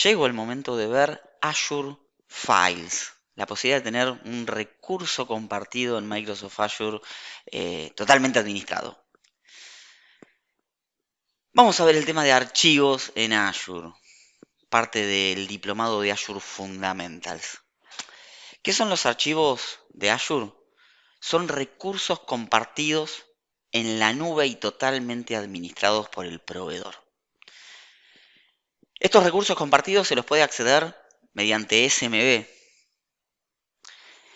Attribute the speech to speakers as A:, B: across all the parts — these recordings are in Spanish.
A: Llegó el momento de ver Azure Files, la posibilidad de tener un recurso compartido en Microsoft Azure totalmente administrado. Vamos a ver el tema de archivos en Azure, parte del diplomado de Azure Fundamentals. ¿Qué son los archivos de Azure? Son recursos compartidos en la nube y totalmente administrados por el proveedor. Estos recursos compartidos se los puede acceder mediante SMB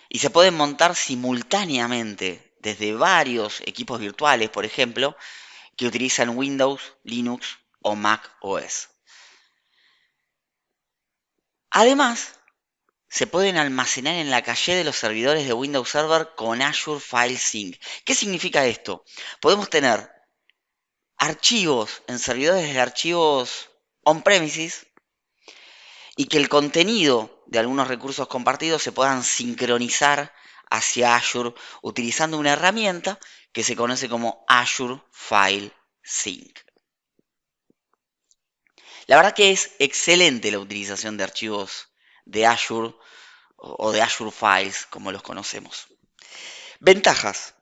A: y se pueden montar simultáneamente desde varios equipos virtuales, por ejemplo, que utilizan Windows, Linux o Mac OS. Además, se pueden almacenar en la caché de los servidores de Windows Server con Azure File Sync. ¿Qué significa esto? Podemos tener archivos en servidores de archivos on-premises y que el contenido de algunos recursos compartidos se puedan sincronizar hacia Azure utilizando una herramienta que se conoce como Azure File Sync. La verdad que es excelente la utilización de archivos de Azure o de Azure Files, como los conocemos. Ventajas.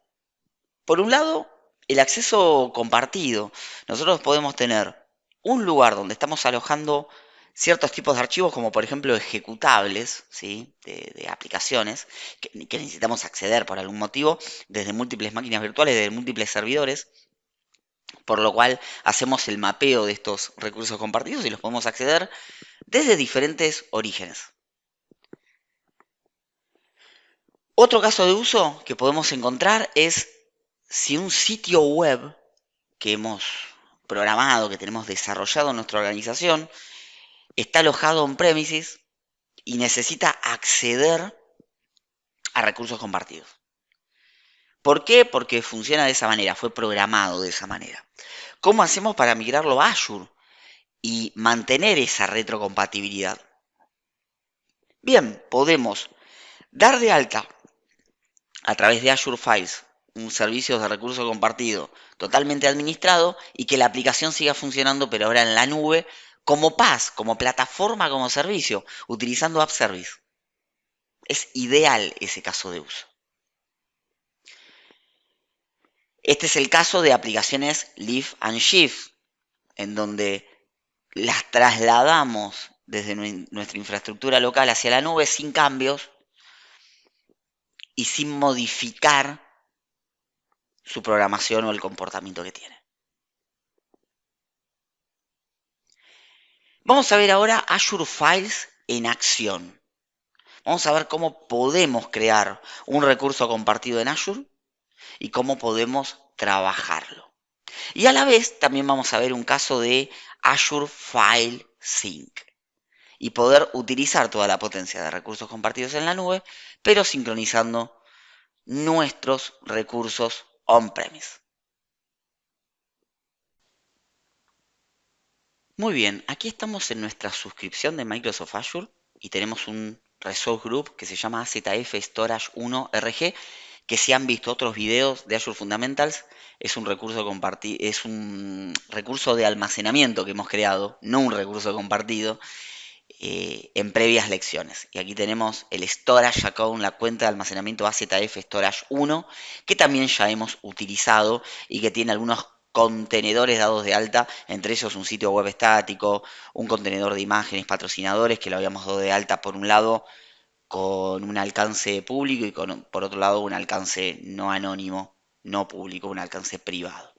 A: Por un lado, el acceso compartido. Nosotros podemos tener un lugar donde estamos alojando ciertos tipos de archivos, como por ejemplo ejecutables, ¿sí? de aplicaciones, que necesitamos acceder por algún motivo, desde múltiples máquinas virtuales, desde múltiples servidores, por lo cual hacemos el mapeo de estos recursos compartidos y los podemos acceder desde diferentes orígenes. Otro caso de uso que podemos encontrar es si un sitio web que hemos programado, que tenemos desarrollado en nuestra organización, está alojado on-premises y necesita acceder a recursos compartidos. ¿Por qué? Porque funciona de esa manera, fue programado de esa manera. ¿Cómo hacemos para migrarlo a Azure y mantener esa retrocompatibilidad? Bien, podemos dar de alta a través de Azure Files un servicio de recurso compartido totalmente administrado y que la aplicación siga funcionando, pero ahora en la nube, como PaaS, como plataforma, como servicio, utilizando App Service. Es ideal ese caso de uso. Este es el caso de aplicaciones Lift and Shift, en donde las trasladamos desde nuestra infraestructura local hacia la nube sin cambios y sin modificar su programación o el comportamiento que tiene. Vamos a ver ahora Azure Files en acción. Vamos a ver cómo podemos crear un recurso compartido en Azure y cómo podemos trabajarlo. Y a la vez también vamos a ver un caso de Azure File Sync y poder utilizar toda la potencia de recursos compartidos en la nube, pero sincronizando nuestros recursos on-premise. Muy bien, aquí estamos en nuestra suscripción de Microsoft Azure y tenemos un resource group que se llama AZF Storage 1 RG, que si han visto otros videos de Azure Fundamentals, es un recurso compartido, es un recurso de almacenamiento que hemos creado, no un recurso compartido, en previas lecciones. Y aquí tenemos el Storage Account, la cuenta de almacenamiento AZF Storage 1, que también ya hemos utilizado y que tiene algunos contenedores dados de alta, entre ellos un sitio web estático, un contenedor de imágenes, patrocinadores, que lo habíamos dado de alta por un lado con un alcance público y por otro lado un alcance no anónimo, no público, un alcance privado.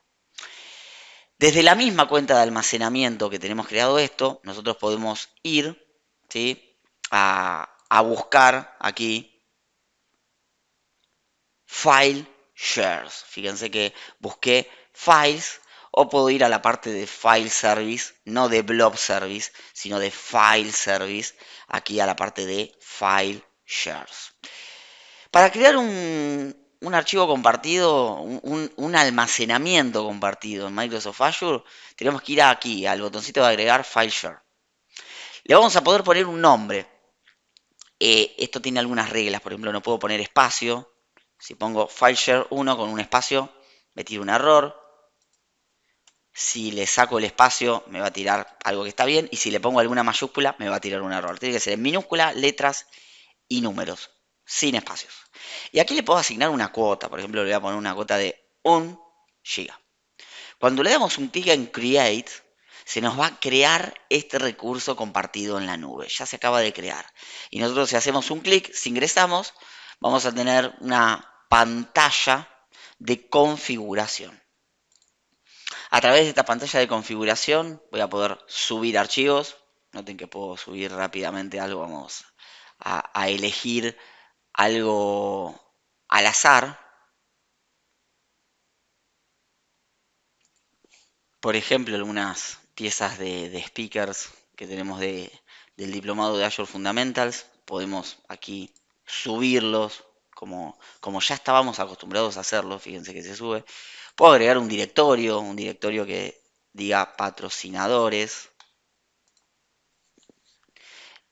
A: Desde la misma cuenta de almacenamiento que tenemos creado esto, nosotros podemos ir, ¿sí?, a buscar aquí File Shares. Fíjense que busqué Files o puedo ir a la parte de File Service, no de Blob Service, sino de File Service, aquí a la parte de File Shares. Para crear un archivo compartido, un almacenamiento compartido en Microsoft Azure, tenemos que ir aquí al botoncito de agregar File Share. Le vamos a poder poner un nombre. Esto tiene algunas reglas, por ejemplo, no puedo poner espacio. Si pongo FileShare 1 con un espacio, me tira un error. Si le saco el espacio, me va a tirar algo que está bien. Y si le pongo alguna mayúscula, me va a tirar un error. Tiene que ser en minúscula, letras y números, sin espacios. Y aquí le puedo asignar una cuota. Por ejemplo, le voy a poner una cuota de 1 GB. Cuando le damos un clic en Create, se nos va a crear este recurso compartido en la nube. Ya se acaba de crear. Y nosotros si hacemos un clic, si ingresamos, vamos a tener una pantalla de configuración. A través de esta pantalla de configuración voy a poder subir archivos. Noten que puedo subir rápidamente algo. Vamos a elegir algo al azar. Por ejemplo, algunas piezas de speakers que tenemos del diplomado de Azure Fundamentals. Podemos aquí subirlos como ya estábamos acostumbrados a hacerlo. Fíjense que se sube. Puedo agregar un directorio que diga patrocinadores.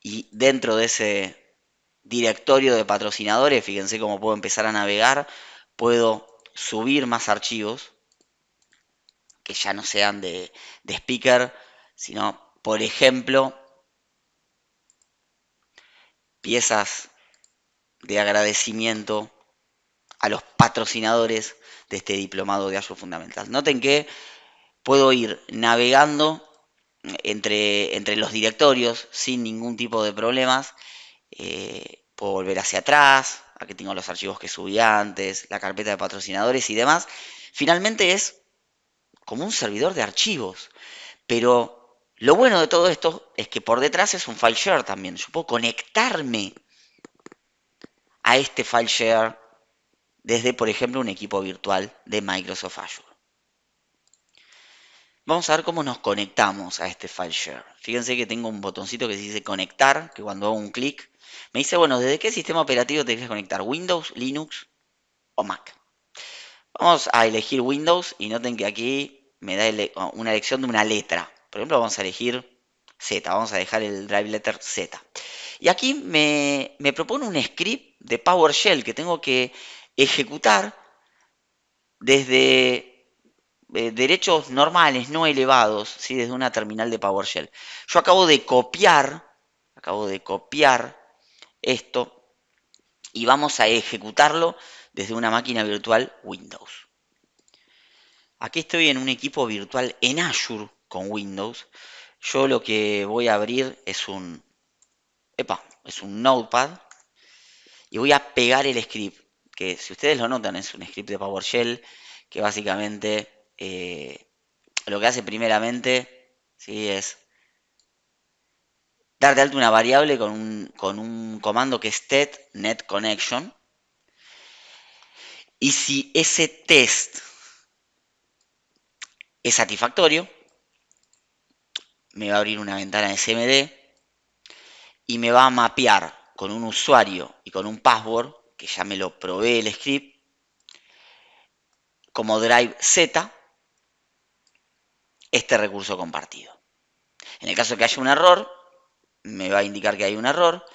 A: Y dentro de ese directorio de patrocinadores, fíjense cómo puedo empezar a navegar. Puedo subir más archivos que ya no sean de speaker, sino, por ejemplo, piezas de agradecimiento a los patrocinadores de este diplomado de Azure Fundamental. Noten que puedo ir navegando entre los directorios sin ningún tipo de problemas. Puedo volver hacia atrás, aquí tengo los archivos que subí antes, la carpeta de patrocinadores y demás. Finalmente es como un servidor de archivos. Pero lo bueno de todo esto es que por detrás es un file share también. Yo puedo conectarme a este file share desde, por ejemplo, un equipo virtual de Microsoft Azure. Vamos a ver cómo nos conectamos a este file share. Fíjense que tengo un botoncito que dice conectar, que cuando hago un clic me dice, bueno, ¿desde qué sistema operativo te quieres conectar? ¿Windows, Linux o Mac? Vamos a elegir Windows y noten que aquí me da una elección de una letra. Por ejemplo, vamos a elegir Z, vamos a dejar el drive letter Z. Y aquí me propone un script de PowerShell que tengo que ejecutar desde derechos normales, no elevados, ¿sí? Desde una terminal de PowerShell. Yo acabo de copiar esto y vamos a ejecutarlo desde una máquina virtual Windows. Aquí estoy en un equipo virtual en Azure con Windows. Yo lo que voy a abrir es un Notepad y voy a pegar el script, que si ustedes lo notan es un script de PowerShell que básicamente lo que hace primeramente, ¿sí? Es dar de alta una variable con un comando que es net-connection. Y si ese test es satisfactorio, me va a abrir una ventana de CMD y me va a mapear con un usuario y con un password, que ya me lo provee el script, como drive Z, este recurso compartido. En el caso de que haya un error, me va a indicar que hay un error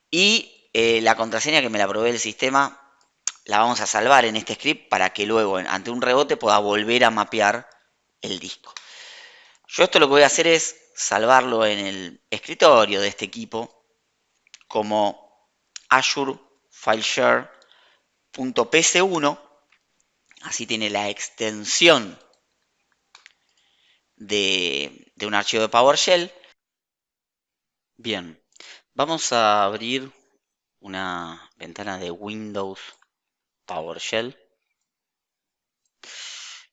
A: y la contraseña que me la provee el sistema la vamos a salvar en este script para que luego, ante un rebote, pueda volver a mapear el disco. Yo esto lo que voy a hacer es salvarlo en el escritorio de este equipo como Azure FileShare.ps1. Así tiene la extensión de un archivo de PowerShell. Bien, vamos a abrir una ventana de Windows PowerShell.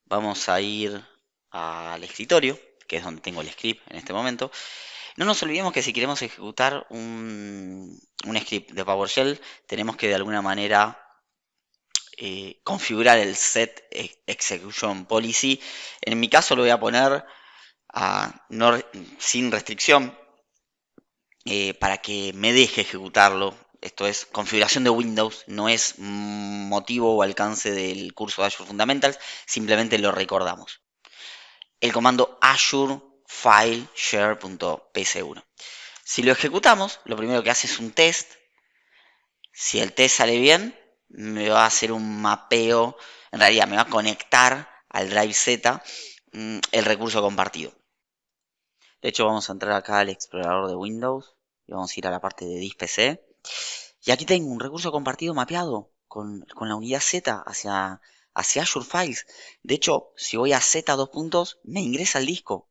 A: Vamos a ir al escritorio, que es donde tengo el script en este momento. No nos olvidemos que si queremos ejecutar un script de PowerShell, tenemos que de alguna manera configurar el set execution policy. En mi caso lo voy a poner sin restricción para que me deje ejecutarlo. Esto es configuración de Windows, no es motivo o alcance del curso de Azure Fundamentals, simplemente lo recordamos. El comando Azure File Share.ps1. Si lo ejecutamos, lo primero que hace es un test. Si el test sale bien, me va a hacer un mapeo, en realidad me va a conectar al drive Z el recurso compartido. De hecho, vamos a entrar acá al explorador de Windows y vamos a ir a la parte de Disk PC. Y aquí tengo un recurso compartido mapeado con la unidad Z hacia Azure Files. De hecho, si voy a Z dos puntos, me ingresa al disco.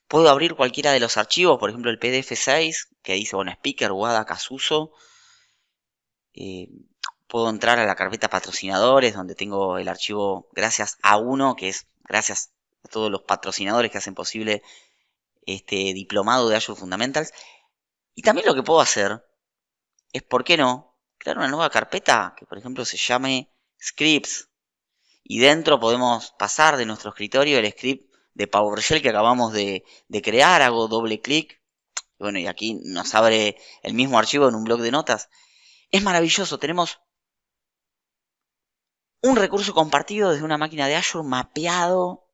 A: Puedo abrir cualquiera de los archivos, por ejemplo el PDF6, que dice, bueno, Speaker, WADA, Casuso. Eh, Puedo entrar a la carpeta patrocinadores, donde tengo el archivo gracias a uno, que es gracias a todos los patrocinadores que hacen posible este diplomado de Azure Fundamentals. Y también lo que puedo hacer es, ¿por qué no?, crear una nueva carpeta que, por ejemplo, se llame Scripts. Y dentro podemos pasar de nuestro escritorio el script de PowerShell que acabamos de crear. Hago doble clic. Bueno, y aquí nos abre el mismo archivo en un bloc de notas. Es maravilloso. Tenemos un recurso compartido desde una máquina de Azure mapeado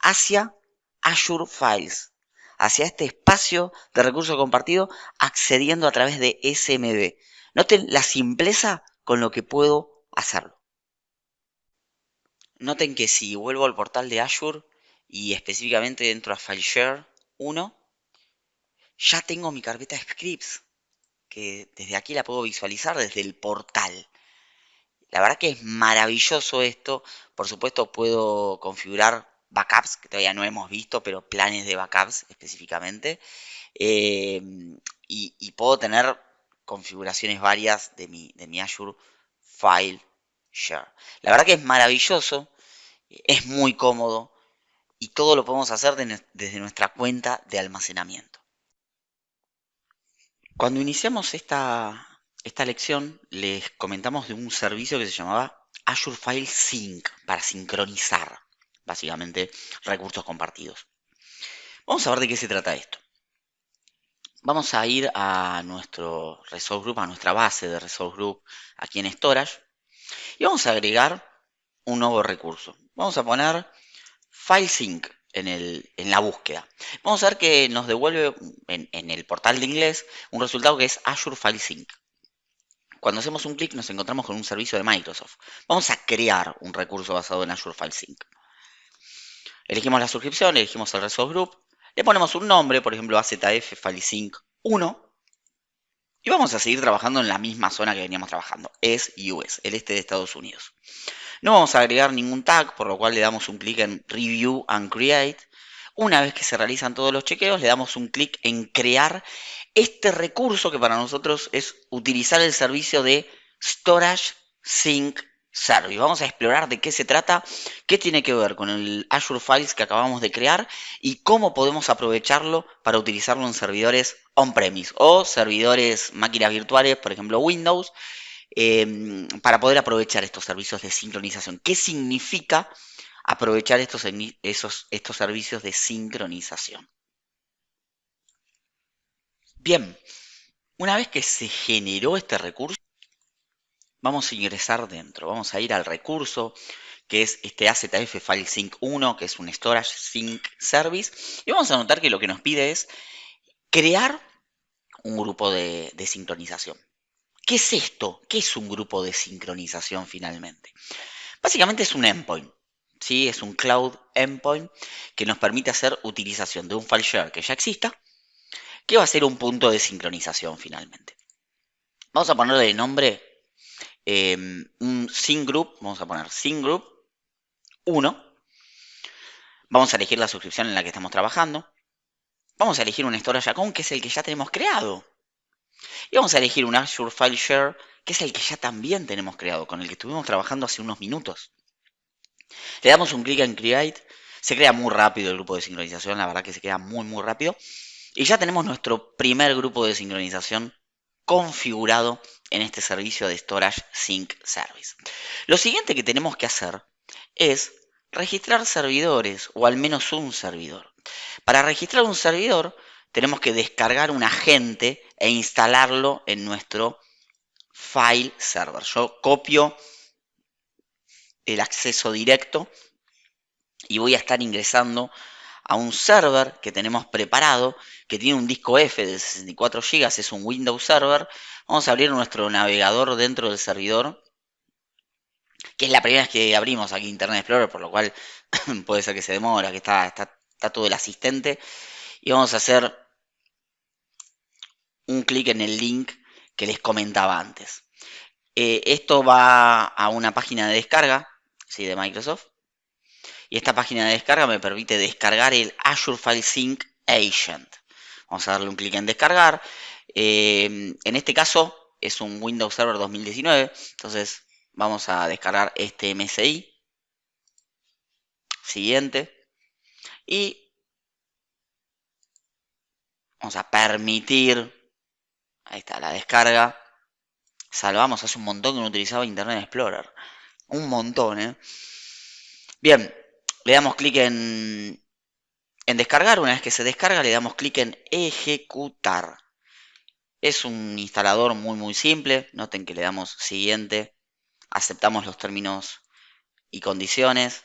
A: hacia Azure Files, hacia este espacio de recurso compartido, accediendo a través de SMB. Noten la simpleza con lo que puedo hacerlo. Noten que si vuelvo al portal de Azure y específicamente dentro a FileShare 1, ya tengo mi carpeta Scripts, que desde aquí la puedo visualizar desde el portal. La verdad que es maravilloso esto. Por supuesto puedo configurar backups, que todavía no hemos visto, pero planes de backups específicamente. Eh, y puedo tener configuraciones varias de mi Azure File Share. La verdad que es maravilloso, es muy cómodo y todo lo podemos hacer desde nuestra cuenta de almacenamiento. Cuando iniciamos esta lección, les comentamos de un servicio que se llamaba Azure File Sync, para sincronizar, básicamente, recursos compartidos. Vamos a ver de qué se trata esto. Vamos a ir a nuestro Resource Group, a nuestra base de Resource Group aquí en Storage, y vamos a agregar un nuevo recurso. Vamos a poner File Sync en la búsqueda. Vamos a ver que nos devuelve en el portal de inglés un resultado que es Azure File Sync. Cuando hacemos un clic nos encontramos con un servicio de Microsoft. Vamos a crear un recurso basado en Azure File Sync. Elegimos la suscripción, elegimos el Resource Group, le ponemos un nombre, por ejemplo AZF File Sync 1, y vamos a seguir trabajando en la misma zona que veníamos trabajando, es US, el este de Estados Unidos. No vamos a agregar ningún tag, por lo cual le damos un clic en Review and Create. Una vez que se realizan todos los chequeos, le damos un clic en crear este recurso que para nosotros es utilizar el servicio de Storage Sync Service. Vamos a explorar de qué se trata, qué tiene que ver con el Azure Files que acabamos de crear y cómo podemos aprovecharlo para utilizarlo en servidores on-premise o servidores máquinas virtuales, por ejemplo Windows, para poder aprovechar estos servicios de sincronización. ¿Qué significa aprovechar estos servicios de sincronización? Bien, una vez que se generó este recurso, vamos a ingresar dentro. Vamos a ir al recurso que es este AZF File Sync 1, que es un Storage Sync Service. Y vamos a notar que lo que nos pide es crear un grupo de sincronización. ¿Qué es esto? ¿Qué es un grupo de sincronización finalmente? Básicamente es un endpoint. ¿Sí? Es un cloud endpoint que nos permite hacer utilización de un file share que ya exista, que va a ser un punto de sincronización finalmente. Vamos a ponerle de nombre un sync group. Vamos a poner sync group 1. Vamos a elegir la suscripción en la que estamos trabajando. Vamos a elegir un storage account, que es el que ya tenemos creado. Y vamos a elegir un Azure File Share, que es el que ya también tenemos creado, con el que estuvimos trabajando hace unos minutos. Le damos un clic en Create. Se crea muy rápido el grupo de sincronización, la verdad que se crea muy rápido. Y ya tenemos nuestro primer grupo de sincronización configurado en este servicio de Storage Sync Service. Lo siguiente que tenemos que hacer es registrar servidores, o al menos un servidor. Para registrar un servidor tenemos que descargar un agente e instalarlo en nuestro file server. Yo copio el acceso directo y voy a estar ingresando a un server que tenemos preparado, que tiene un disco F de 64 GB, es un Windows Server. Vamos a abrir nuestro navegador dentro del servidor que es la primera vez que abrimos aquí Internet Explorer, por lo cual puede ser que se demora, que está todo el asistente. Y vamos a hacer un clic en el link que les comentaba antes. Esto va a una página de descarga, ¿sí?, de Microsoft. Y esta página de descarga me permite descargar el Azure File Sync Agent. Vamos a darle un clic en descargar. En este caso es un Windows Server 2019. Entonces vamos a descargar este MSI. Siguiente. Y vamos a permitir. Ahí está la descarga. Salvamos, hace un montón que no utilizaba Internet Explorer. Un montón, ¿eh? Bien, le damos clic en descargar. Una vez que se descarga, le damos clic en ejecutar. Es un instalador muy simple. Noten que le damos siguiente. Aceptamos los términos y condiciones.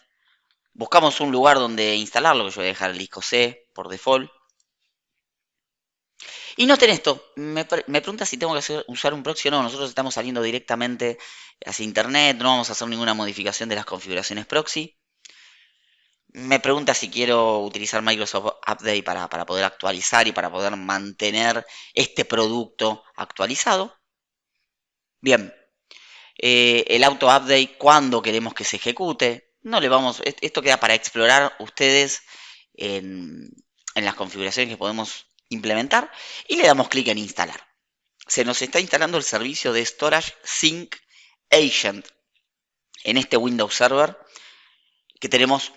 A: Buscamos un lugar donde instalarlo, que yo voy a dejar el disco C por default. Y noten esto, me pregunta si tengo que usar un proxy o no. Nosotros estamos saliendo directamente hacia internet, no vamos a hacer ninguna modificación de las configuraciones proxy. Me pregunta si quiero utilizar Microsoft Update para poder actualizar y para poder mantener este producto actualizado. Bien, el auto update, cuando queremos que se ejecute. No le vamos, esto queda para explorar ustedes en las configuraciones que podemos implementar. Y le damos clic en instalar. Se nos está instalando el servicio de Storage Sync Agent en este Windows Server que tenemos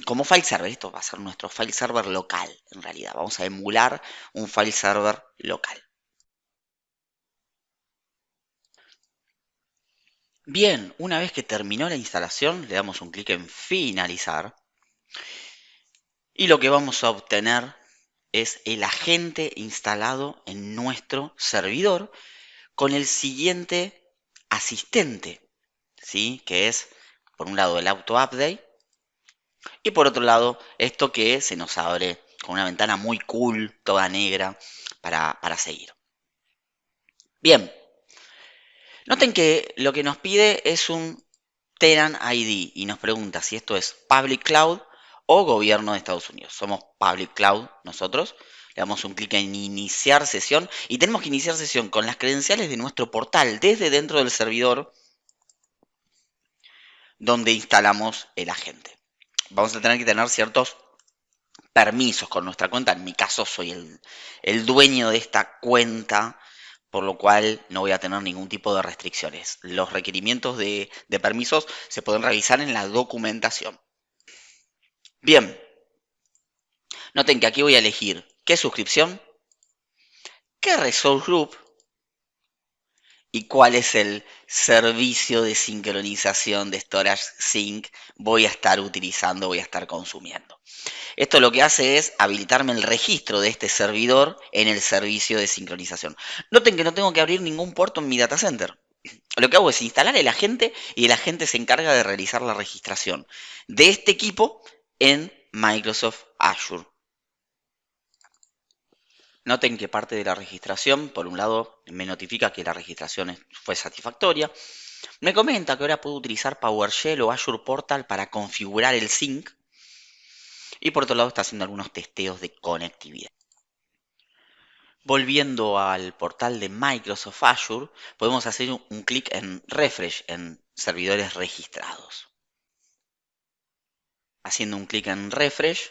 A: como file server. Esto va a ser nuestro file server local, en realidad. Vamos a emular un file server local. Bien, una vez que terminó la instalación, le damos un clic en finalizar. Y lo que vamos a obtener es el agente instalado en nuestro servidor con el siguiente asistente, ¿sí?, que es, por un lado, el auto update. Y por otro lado, esto que se nos abre con una ventana muy cool, toda negra, para seguir. Bien, noten que lo que nos pide es un Tenant ID y nos pregunta si esto es Public Cloud o Gobierno de Estados Unidos. Somos Public Cloud nosotros. Le damos un clic en iniciar sesión y tenemos que iniciar sesión con las credenciales de nuestro portal desde dentro del servidor donde instalamos el agente. Vamos a tener que tener ciertos permisos con nuestra cuenta. En mi caso soy el dueño de esta cuenta, por lo cual no voy a tener ningún tipo de restricciones. Los requerimientos de permisos se pueden revisar en la documentación. Bien, noten que aquí voy a elegir qué suscripción, qué resource group y cuál es el servicio de sincronización de Storage Sync voy a estar utilizando, voy a estar consumiendo. Esto lo que hace es habilitarme el registro de este servidor en el servicio de sincronización. Noten que no tengo que abrir ningún puerto en mi data center. Lo que hago es instalar el agente y el agente se encarga de realizar la registración de este equipo en Microsoft Azure. Noten que parte de la registración, por un lado, me notifica que la registración fue satisfactoria. Me comenta que ahora puedo utilizar PowerShell o Azure Portal para configurar el sync. Y por otro lado está haciendo algunos testeos de conectividad. Volviendo al portal de Microsoft Azure, podemos hacer un clic en Refresh en servidores registrados. Haciendo un clic en Refresh,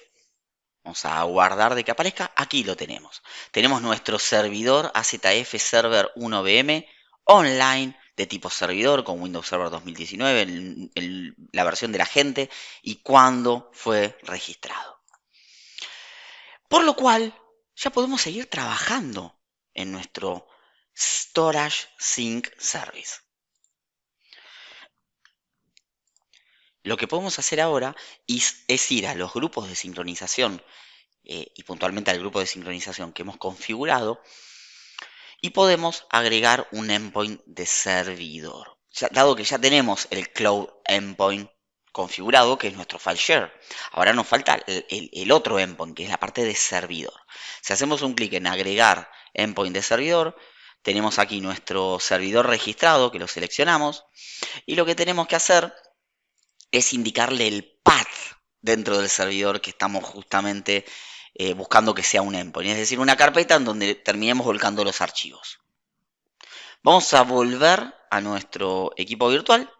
A: vamos a guardar de que aparezca. Aquí lo tenemos. Tenemos nuestro servidor AZF Server 1 VM online de tipo servidor con Windows Server 2019, la versión del agente y cuándo fue registrado. Por lo cual, ya podemos seguir trabajando en nuestro Storage Sync Service. Lo que podemos hacer ahora es ir a los grupos de sincronización y puntualmente al grupo de sincronización que hemos configurado y podemos agregar un endpoint de servidor. Dado que ya tenemos el Cloud Endpoint configurado, que es nuestro file share. Ahora nos falta el otro endpoint, que es la parte de servidor. Si hacemos un clic en agregar endpoint de servidor, tenemos aquí nuestro servidor registrado, que lo seleccionamos, y lo que tenemos que hacer es indicarle el path dentro del servidor que estamos justamente buscando que sea un endpoint, es decir, una carpeta en donde terminemos volcando los archivos. Vamos a volver a nuestro equipo virtual,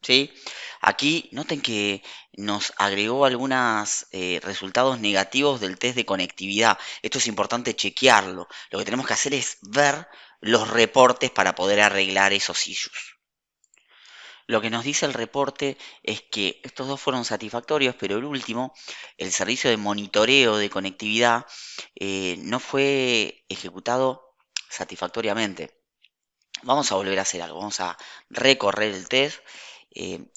A: ¿sí? Aquí noten que nos agregó algunos resultados negativos del test de conectividad. Esto es importante chequearlo. Lo que tenemos que hacer es ver los reportes para poder arreglar esos issues. Lo que nos dice el reporte es que estos dos fueron satisfactorios, pero el último, el servicio de monitoreo de conectividad, no fue ejecutado satisfactoriamente. Vamos a volver a hacer algo, vamos a recorrer el test.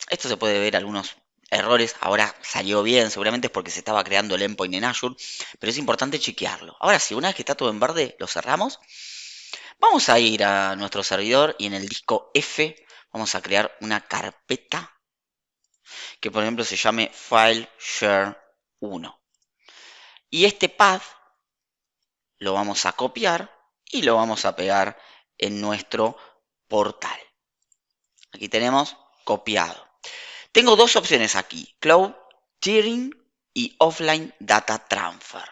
A: Esto se puede ver algunos errores, ahora salió bien, seguramente es porque se estaba creando el endpoint en Azure, pero es importante chequearlo. Ahora sí, una vez que está todo en verde, lo cerramos. Vamos a ir a nuestro servidor y en el disco F vamos a crear una carpeta que por ejemplo se llame File Share 1. Y este path lo vamos a copiar y lo vamos a pegar en nuestro portal. Aquí tenemos copiado. Tengo dos opciones aquí, Cloud Tiering y Offline Data Transfer.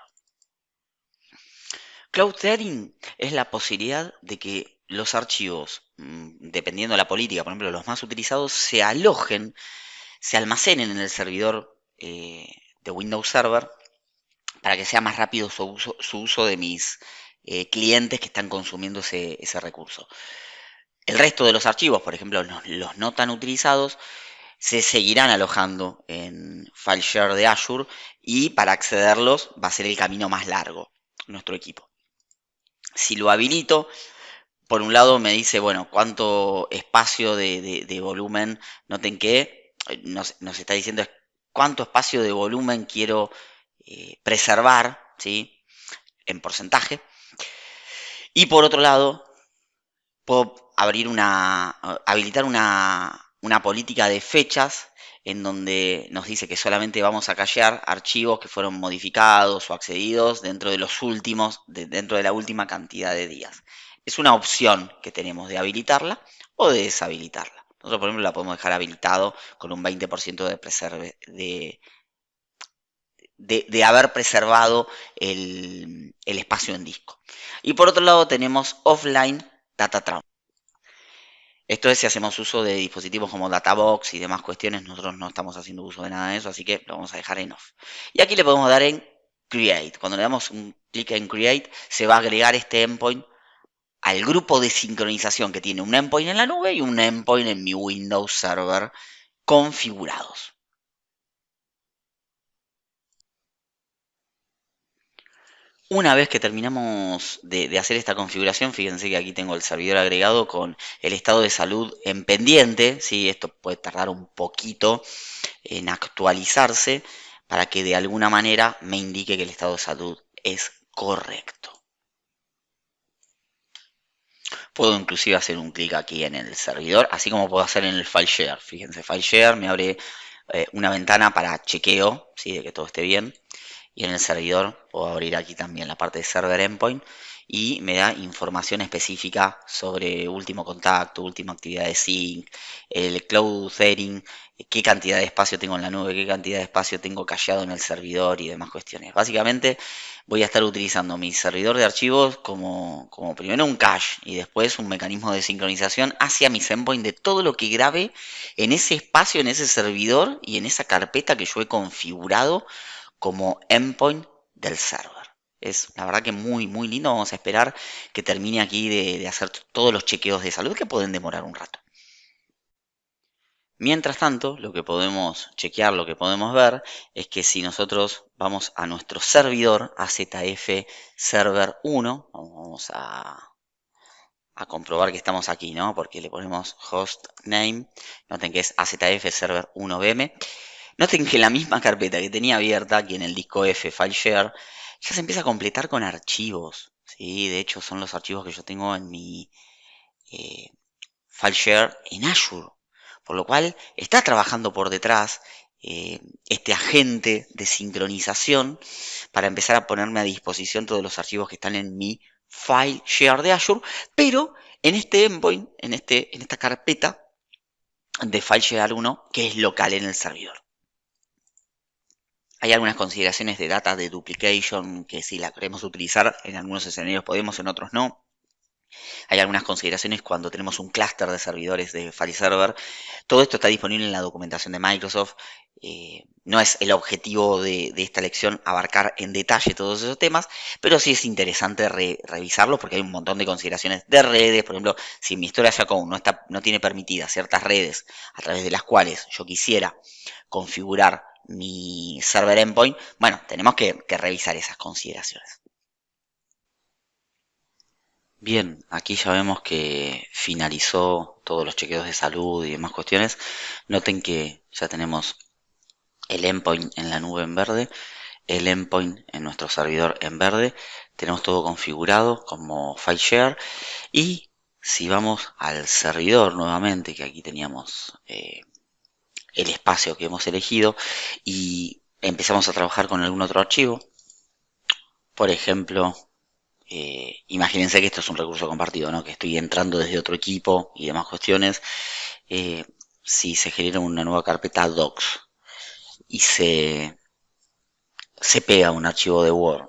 A: Cloud Tiering es la posibilidad de que los archivos, dependiendo de la política, por ejemplo, los más utilizados, se alojen, se almacenen en el servidor de Windows Server para que sea más rápido su uso de mis clientes que están consumiendo ese recurso. El resto de los archivos, por ejemplo, los no tan utilizados, se seguirán alojando en FileShare de Azure y para accederlos va a ser el camino más largo, nuestro equipo. Si lo habilito, por un lado me dice, bueno, cuánto espacio de volumen, noten que nos está diciendo es cuánto espacio de volumen quiero preservar, ¿sí? En porcentaje. Y por otro lado, puedo habilitar una política de fechas en donde nos dice que solamente vamos a cachear archivos que fueron modificados o accedidos dentro de los últimos, dentro de la última cantidad de días. Es una opción que tenemos de habilitarla o de deshabilitarla. Nosotros, por ejemplo, la podemos dejar habilitado con un 20% de haber preservado el espacio en disco. Y por otro lado tenemos offline data transfer. Esto es si hacemos uso de dispositivos como Databox y demás cuestiones, nosotros no estamos haciendo uso de nada de eso, así que lo vamos a dejar en off. Y aquí le podemos dar en Create. Cuando le damos un clic en Create, se va a agregar este endpoint al grupo de sincronización que tiene un endpoint en la nube y un endpoint en mi Windows Server configurados. Una vez que terminamos de hacer esta configuración, fíjense que aquí tengo el servidor agregado con el estado de salud en pendiente, ¿sí? Esto puede tardar un poquito en actualizarse para que de alguna manera me indique que el estado de salud es correcto. Puedo inclusive hacer un clic aquí en el servidor, así como puedo hacer en el File Share. Fíjense, File Share me abre una ventana para chequeo, ¿sí? De que todo esté bien. Y en el servidor puedo abrir aquí también la parte de Server Endpoint y me da información específica sobre último contacto, última actividad de sync, el cloud threading, qué cantidad de espacio tengo en la nube, qué cantidad de espacio tengo cacheado en el servidor y demás cuestiones. Básicamente voy a estar utilizando mi servidor de archivos como primero un cache y después un mecanismo de sincronización hacia mis endpoints de todo lo que grabe en ese espacio, en ese servidor y en esa carpeta que yo he configurado como endpoint del server. Es la verdad que muy, muy lindo. Vamos a esperar que termine aquí de hacer todos los chequeos de salud que pueden demorar un rato. Mientras tanto, lo que podemos chequear, lo que podemos ver, es que si nosotros vamos a nuestro servidor, AZF Server 1, vamos a comprobar que estamos aquí, ¿no? Porque le ponemos host name, noten que es AZF Server 1 VM. Noten que la misma carpeta que tenía abierta aquí en el disco F, File Share, ya se empieza a completar con archivos, ¿sí? De hecho, son los archivos que yo tengo en mi eh, File Share en Azure. Por lo cual, está trabajando por detrás este agente de sincronización para empezar a ponerme a disposición todos los archivos que están en mi file share de Azure, pero en este endpoint, en esta carpeta de file share 1, que es local en el servidor. Hay algunas consideraciones de data de duplication que si la queremos utilizar, en algunos escenarios podemos, en otros no. Hay algunas consideraciones cuando tenemos un clúster de servidores de file server. Todo esto está disponible en la documentación de Microsoft. No es el objetivo de esta lección abarcar en detalle todos esos temas, pero sí es interesante revisarlos porque hay un montón de consideraciones de redes. Por ejemplo, si mi storage account no tiene permitidas ciertas redes a través de las cuales yo quisiera configurar mi server endpoint, bueno, tenemos que revisar esas consideraciones. Bien, aquí ya vemos que finalizó todos los chequeos de salud y demás cuestiones. Noten que ya tenemos el endpoint en la nube en verde, el endpoint en nuestro servidor en verde. Tenemos todo configurado como file share. Y si vamos al servidor nuevamente, que aquí teníamos el espacio que hemos elegido, y empezamos a trabajar con algún otro archivo, por ejemplo, imagínense que esto es un recurso compartido, ¿no? Que estoy entrando desde otro equipo y demás cuestiones. Si se genera una nueva carpeta docs y se pega un archivo de Word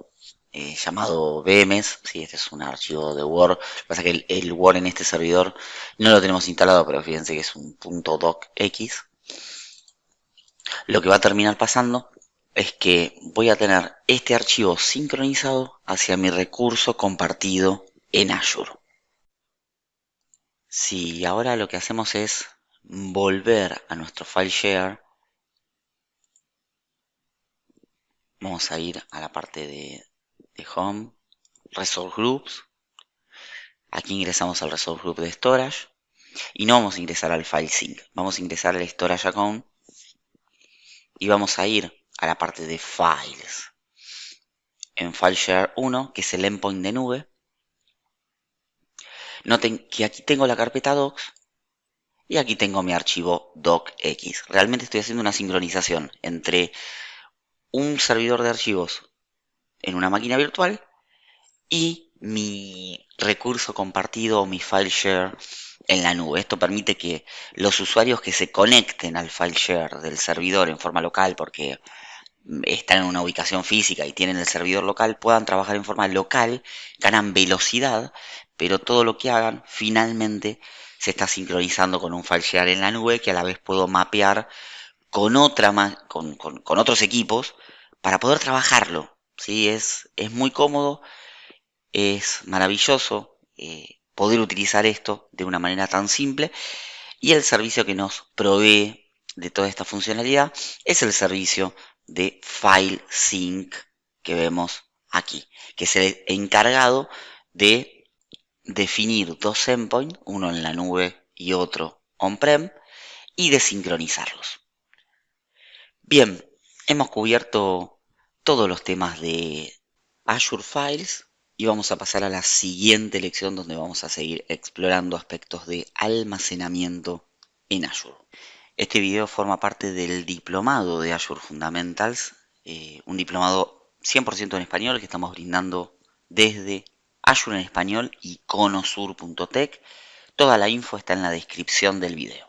A: llamado BMS, sí, este es un archivo de Word. Lo que pasa es que el Word en este servidor no lo tenemos instalado, pero fíjense que es un .docx. Lo que va a terminar pasando es que voy a tener este archivo sincronizado hacia mi recurso compartido en Azure. Si ahora lo que hacemos es volver a nuestro file share, vamos a ir a la parte de Home, Resource Groups. Aquí ingresamos al Resource Group de Storage y no vamos a ingresar al File Sync. Vamos a ingresar al Storage Account y vamos a ir a la parte de Files. En File Share 1, que es el endpoint de nube, noten que aquí tengo la carpeta docs y aquí tengo mi archivo docx. Realmente estoy haciendo una sincronización entre un servidor de archivos en una máquina virtual y mi recurso compartido o mi file share en la nube. Esto permite que los usuarios que se conecten al file share del servidor en forma local, porque están en una ubicación física y tienen el servidor local, puedan trabajar en forma local, ganan velocidad, pero todo lo que hagan finalmente se está sincronizando con un file share en la nube que a la vez puedo mapear con otros equipos para poder trabajarlo. ¿Sí? Es muy cómodo, es maravilloso poder utilizar esto de una manera tan simple, y el servicio que nos provee de toda esta funcionalidad es el servicio de File Sync que vemos aquí, que es el encargado de definir dos endpoints, uno en la nube y otro on-prem, y de sincronizarlos. Bien, hemos cubierto todos los temas de Azure Files y vamos a pasar a la siguiente lección donde vamos a seguir explorando aspectos de almacenamiento en Azure. Este video forma parte del diplomado de Azure Fundamentals, un diplomado 100% en español que estamos brindando desde Azure en español y conosur.tech. Toda la info está en la descripción del video.